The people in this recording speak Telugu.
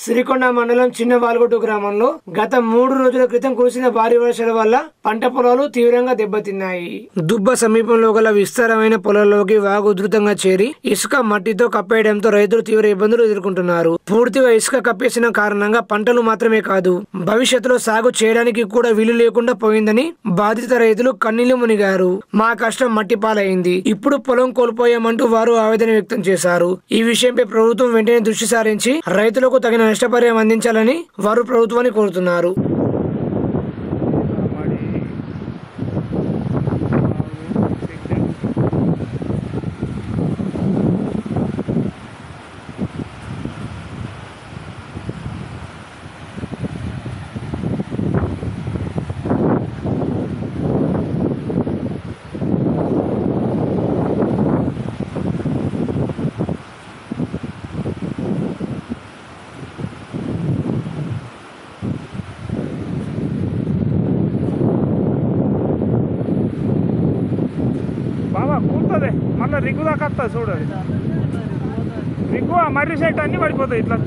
సిరికొండ మండలం చిన్న వాల్గొట్టు గ్రామంలో గత 3 రోజుల క్రితం కురిసిన భారీ వర్షాల వల్ల పంట పొలాలు తీవ్రంగా దెబ్బతిన్నాయి. దుబ్బ సమీపంలో గల విస్తారమైన పొలాల్లోకి వాగు ఉధృతంగా చేరి ఇసుక మట్టితో కప్పేయడంతో రైతులు తీవ్ర ఇబ్బందులు ఎదుర్కొంటున్నారు. పూర్తిగా ఇసుక కప్పేసిన కారణంగా పంటలు మాత్రమే కాదు, భవిష్యత్తులో సాగు చేయడానికి కూడా వీలు లేకుండా పోయిందని బాధిత రైతులు కన్నీళ్లు మునిగారు. మా కష్టం మట్టి పాలైంది, ఇప్పుడు పొలం కోల్పోయామంటూ వారు ఆవేదన వ్యక్తం చేశారు. ఈ విషయంపై ప్రభుత్వం వెంటనే దృష్టి సారించి రైతులకు తగిన నష్టపరిహారం అందించాలని వారు ప్రభుత్వాన్ని కోరుతున్నారు. బాబా కూర్తుంది మళ్ళీ రిగ్గు దాకా వస్తుంది చూడు, రిగ్గు ఆ మర్రి సెట్ అన్నీ పడిపోతాయి ఇట్లా.